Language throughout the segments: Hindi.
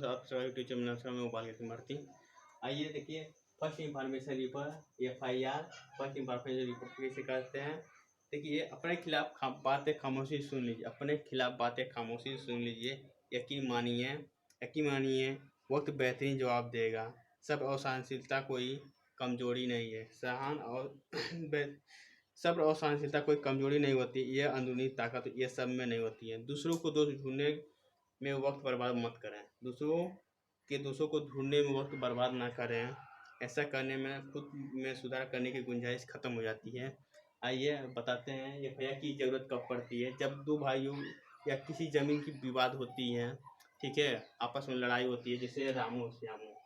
दोस्तों, आप सभी यूट्यूब चैनल में मोबाइल की मरती। आइए देखिए, first information report FIR first information report कैसे करते हैं। देखिए, अपने खिलाफ बातें खामोशी सुन लीजिए, अपने खिलाफ बातें खामोशी सुन लीजिए। यकीन मानिए वक्त बेहतरीन जवाब देगा। सब और सहनशीलता कोई कमजोरी नहीं है। सब्र और सहनशीलता कोई कमजोरी नहीं होती, यह अंदरूनी ताकत ये सब में नहीं होती है। दूसरों को दोष ढूंढने में वक्त बर्बाद मत करें। दोषों को ढूंढने में वक्त बर्बाद ना करें। ऐसा करने में खुद में सुधार करने की गुंजाइश खत्म हो जाती है। आइए बताते हैं FIR की ज़रूरत कब पड़ती है। जब दो भाइयों या किसी ज़मीन की विवाद होती है, ठीक है, आपस में लड़ाई होती है, जैसे रामू और श्यामू।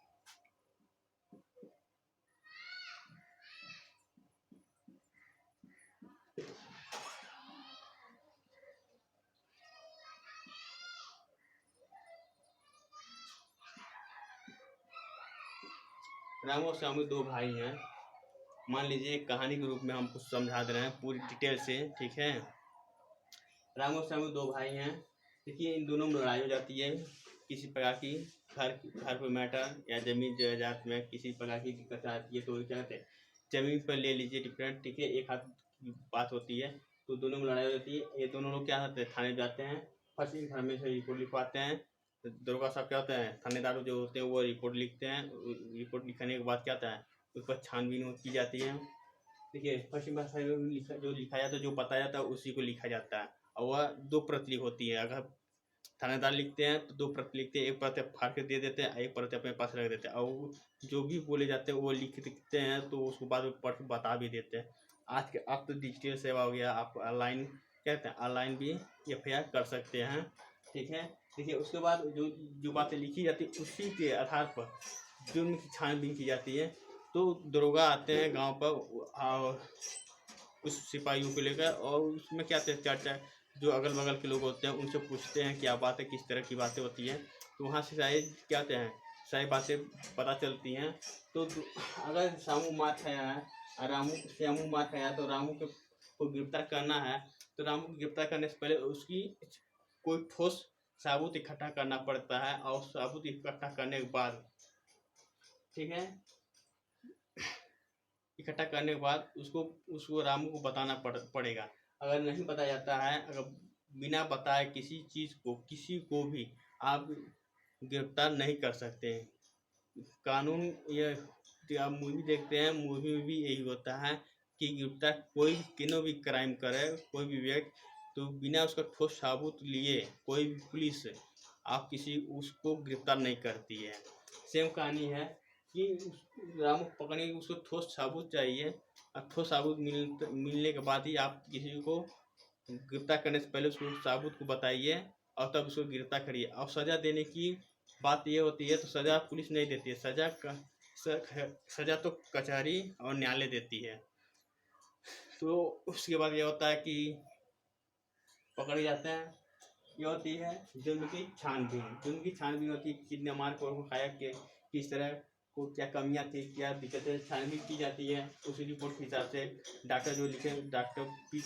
रामू और श्यामू दो भाई हैं। मान लीजिए कहानी के रूप में हम कुछ समझा दे रहे हैं पूरी डिटेल से, ठीक है। रामू और श्यामू दो भाई हैं। देखिए, इन दोनों में लड़ाई हो जाती है किसी प्रकार की, घर पर मैटर या जमीन जायदाद में किसी प्रकार की दिक्कत आती है। तो क्या कहते हैं, जमीन पर ले लीजिए डिफरेंट, ठीक है, एक हाथ की बात होती है, तो दोनों में लड़ाई हो जाती है। ये दोनों लोग क्या करते हैं, थाने जाते हैं, फर्स्ट इन्फॉर्मेशन रिपोर्ट लिखवाते हैं। तो दरोगा साहब क्या होता है, थानेदार जो होते हैं वो रिपोर्ट लिखते हैं। रिपोर्ट लिखने के बाद क्या होता है, उस पर छानबीन की जाती है। देखिए, फर्स्ट इन्फॉर्मेशन जो लिखा जाता है, जो बताया जाता है उसी को लिखा जाता है, और वह दो प्रति होती है। अगर थानेदार लिखते हैं तो दो प्रति लिखते हैं, एक प्रति फाड़ के दे देते हैं, एक प्रति अपने पास रख देते हैं, और जो भी बोले जाते हैं वो लिखते हैं, तो उसको बाद में पढ़ के बता भी देते हैं। अब तो डिजिटल सेवा हो गया, आप ऑनलाइन कहते हैं, ऑनलाइन भी FIR कर सकते हैं, ठीक है। देखिए, उसके बाद जो बातें लिखी जाती है उसी के आधार पर जुर्म की छानबीन की जाती है। तो दरोगा आते हैं गांव पर और उस सिपाहियों को लेकर, और उसमें क्या चर्चा, जो अगल बगल के लोग होते हैं उनसे पूछते हैं क्या बात है, किस तरह की बातें होती हैं। तो वहाँ से शायद क्या कहते हैं, सारी बातें पता चलती हैं। तो अगर श्यामू मार खाया है और श्यामू मार खाया, तो रामू को गिरफ्तार करना है। तो रामू को गिरफ्तार करने से पहले उसकी कोई ठोस सबूत इकट्ठा करना पड़ता है, और सबूत इकट्ठा करने के बाद, ठीक है, इकट्ठा करने के बाद उसको रामू को बताना पड़ेगा। अगर नहीं बताया जाता है, अगर बिना बताए किसी को भी आप गिरफ्तार नहीं कर सकते। कानून ये आप मूवी देखते हैं, मूवी में भी यही होता है कि गिरफ्तार कोई किनो भी क्राइम करे, कोई भी व्यक्ति, तो बिना उसका ठोस सबूत लिए कोई भी पुलिस आप उसको गिरफ्तार नहीं करती है। सेम कहानी है कि रामू को पकड़ने की उसको ठोस सबूत चाहिए, और ठोस सबूत मिलने के बाद ही आप किसी को गिरफ्तार करने से पहले उसको सबूत को बताइए, और तब उसको गिरफ्तार करिए। और सज़ा देने की बात ये होती है, तो सज़ा पुलिस नहीं देती है, सज़ा तो कचहरी और न्यायालय देती है। तो उसके बाद ये होता है कि पकड़े जाते हैं। ये होती है जुर्म की छानबीन होती है, कितने मार को खाया, किस तरह को क्या कमियां थी, क्या दिक्कतें, छानबीन की जाती है। उसी रिपोर्ट के हिसाब से डॉक्टर जो लिखे, डॉक्टर भी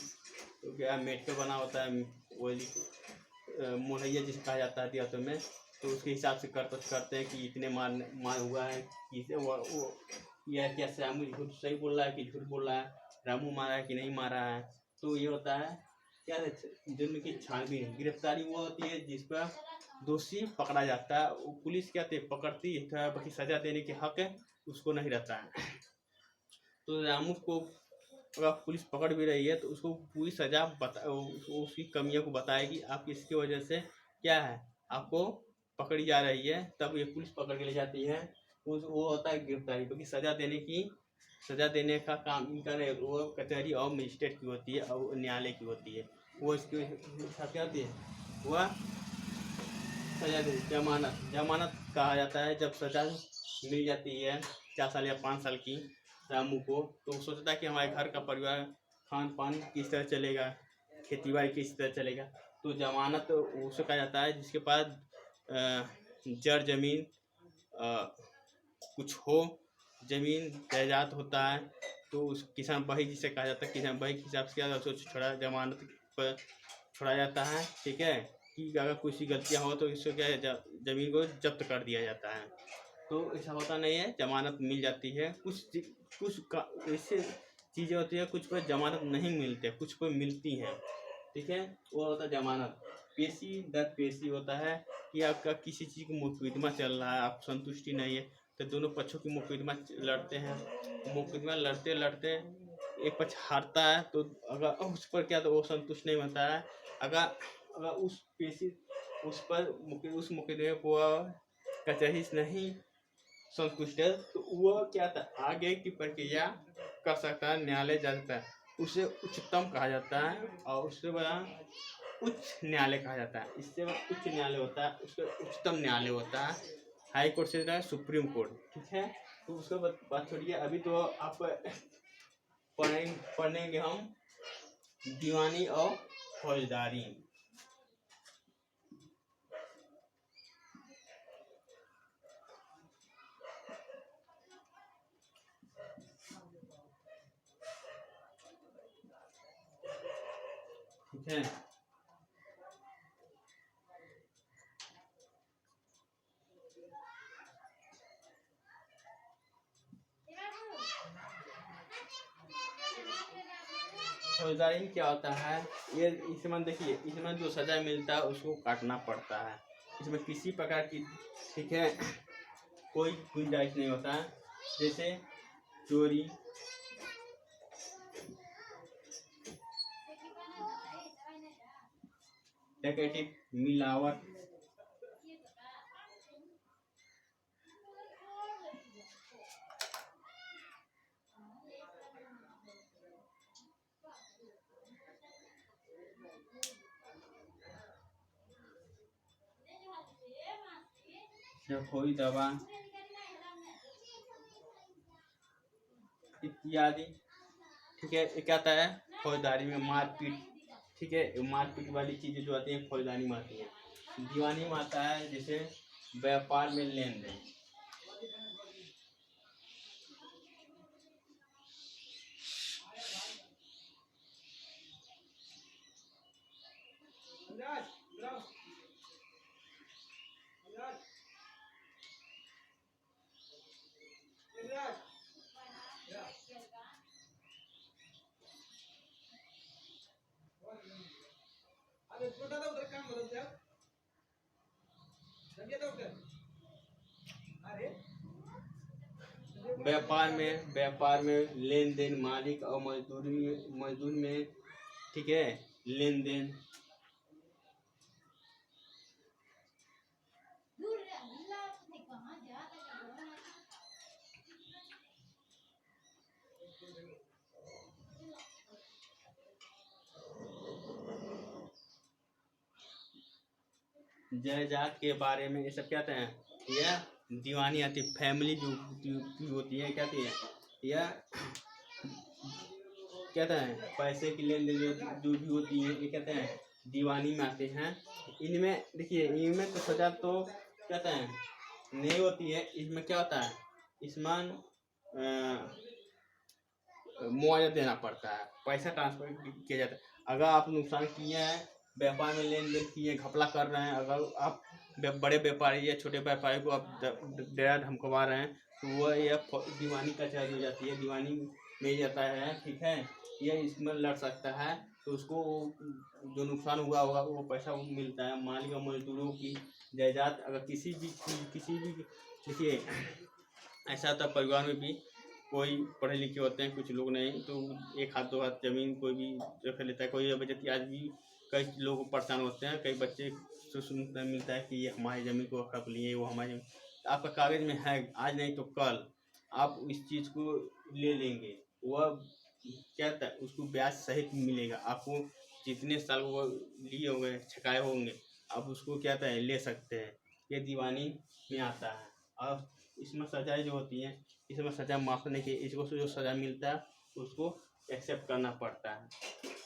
क्या मेडिकल बना होता है, वो मुहैया जिसे कहा जाता है देहातों में, तो उसके हिसाब से करते हैं कि इतने मार हुआ है, वो यह क्या श्यामू झूठ सही बोल रहा है कि झूठ बोल रहा है, रामू मारा है कि नहीं मारा है। तो ये होता है क्या है, जुर्म की छानबीन। गिरफ्तारी वो होती है जिस पर दोषी पकड़ा जाता है, वो पुलिस क्या पकड़ती है, बाकी सजा देने के हक उसको नहीं रहता है। तो रामू को अगर पुलिस पकड़ भी रही है तो उसको पूरी सजा उसकी कमियों को बताएगी, आप इसकी वजह से क्या है आपको पकड़ी जा रही है, तब ये पुलिस पकड़ के ले जाती है। वो होता है गिरफ्तारी, क्योंकि सजा देने का काम करे वो कचहरी और मजिस्ट्रेट की होती है, और न्यायालय की होती है। वो इसके साथ क्या होती है, वह सजा दे। जमानत कहा जाता है जब सजा मिल जाती है 4 साल या 5 साल की रामू को, तो सोचता है कि हमारे घर का परिवार खान पान किस तरह चलेगा, खेती बाड़ी किस तरह चलेगा। तो जमानत उसे कहा जाता है जिसके पास जड़ जमीन कुछ हो, जमीन जायदाद होता है, तो उस किसान भाई जिसे कहा जाता है, किसान भाई के हिसाब से क्या छोड़ा जमानत पर छोड़ा जाता है, ठीक है। कि अगर कुछ गलतियाँ हो तो इसको क्या है, ज़मीन को जब्त कर दिया जाता है। तो ऐसा होता नहीं है, ज़मानत मिल जाती है। कुछ का ऐसे चीज़ें होती है, कुछ पर ज़मानत नहीं मिलते, कुछ पर मिलती हैं, ठीक है। वो होता है ज़मानत। पेशी दर पेशी होता है कि आपका किसी चीज़ का मुकदमा चल रहा है, आप संतुष्टि नहीं है, तो दोनों पक्षों की मुकदमा लड़ते हैं। मुकदमा लड़ते लड़ते एक पक्ष हारता है, तो अगर उस पर क्या, तो वो संतुष्ट नहीं होता है। अगर अगर उस पेशी उस पर उस मुकदमे को कचहरी से नहीं संतुष्ट है, तो वह क्या था, आगे की प्रक्रिया कर सकता है, न्यायालय जा सकता है। उसे उच्चतम कहा जाता है, और उससे बड़ा उच्च न्यायालय कहा जाता है। इससे बड़ा उच्च न्यायालय होता है, उसका उच्चतम न्यायालय होता है। हाई कोर्ट से है सुप्रीम कोर्ट, ठीक है। तो उसको बात छोड़िए, अभी तो आप पढ़ेंगे हम दीवानी और फौजदारी। ठीक है, फौजदारी में क्या होता है, ये इसमें देखिए, इसमें जो सजा मिलता है उसको काटना पड़ता है। इसमें किसी प्रकार की, ठीक है, कोई गुंजाइश नहीं होता है। जैसे चोरी, डकैती, मिलावट, खोई दवा इत्यादि, ठीक है। ये क्या आता है, फौजदारी में मारपीट, ठीक है, मारपीट वाली चीजें जो आती हैं फौजदारी में आती हैं। दीवानी में आता है जैसे व्यापार में लेन देन, व्यापार में लेन देन, मालिक और मजदूर में, ठीक है, लेन देन। जायदाद के बारे में ये सब क्या हैं, यह दीवानी आती है। फैमिली जो होती है क्या आती है, यह कहते हैं पैसे की लेन देन जो भी होती है, ये कहते हैं दीवानी में आते हैं। इनमें देखिए, इनमें तो सजा तो कहते हैं नहीं होती है। इसमें क्या होता है, इसमें मुआवजा देना पड़ता है, पैसा ट्रांसफर किया जाता है। अगर आप नुकसान किए हैं, व्यापार में लेन देन किए, घपला कर रहे हैं, अगर आप बड़े व्यापारी या छोटे व्यापारी को आप डरा धमकवा रहे हैं, तो वह यह दीवानी कचहरी हो जाती है, दीवानी में जाता है, ठीक है। यह इसमें लड़ सकता है, तो उसको जो नुकसान हुआ होगा वो पैसा मिलता है। मालिक और मजदूरों की जायदाद, अगर किसी भी देखिए, ऐसा था परिवार में भी कोई पढ़े लिखे होते हैं, कुछ लोग नहीं, तो एक हाथ दो हाथ जमीन कोई भी रख लेता है। कोई वजह आज भी कई लोग परेशान होते हैं, कई बच्चे से सुनने मिलता है कि ये हमारी ज़मीन को हड़प लिए, वो हमारी ज़मीन, आपका कागज़ में है, आज नहीं तो कल आप इस चीज़ को ले लेंगे। वह क्या था, उसको ब्याज सहित मिलेगा आपको। जितने साल वो लिए होंगे, छकाए होंगे, आप उसको क्या था ले सकते हैं। ये दीवानी में आता है। और इसमें सजाएं जो होती हैं, इसमें सज़ा माफ़ नहीं की, इसको जो सज़ा मिलता है उसको एक्सेप्ट करना पड़ता है,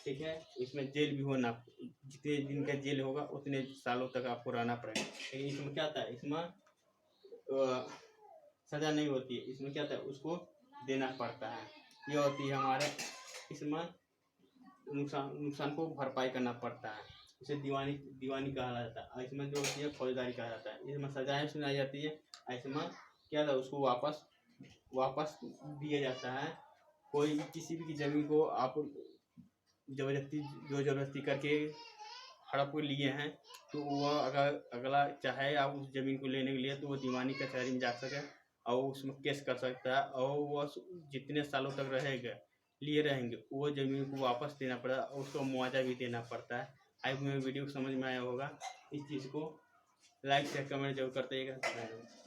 ठीक है। इसमें जेल भी होना, जितने दिन का जेल होगा उतने सालों तक आपको रहना पड़ेगा। लेकिन इसमें क्या था, इसमें सज़ा नहीं होती है, इसमें क्या था, उसको देना पड़ता है। ये होती है हमारे, इसमें नुकसान को भरपाई करना पड़ता है। उसे दीवानी दीवानी कहा जाता है। और इसमें जो होती है फौजदारी कहा जाता है। इसमें सजाएं सुनाई जाती है। इसमें क्या था, उसको वापस वापस दिया जाता है। कोई किसी भी की ज़मीन को आप ज़बरदस्ती करके हड़प लिए हैं, तो वह अगर अगला चाहे आप उस ज़मीन को लेने के लिए, तो वो दीवानी कचहरी में जा सके और उसमें केस कर सकता है। और वह जितने सालों तक रहेगा लिए रहेंगे, वो ज़मीन को वापस देना पड़ेगा और उसको मुआवजा भी देना पड़ता है। आई मेरे वीडियो समझ में आया होगा। इस चीज़ को लाइक शेयर कमेंट जरूर करते रहिएगा।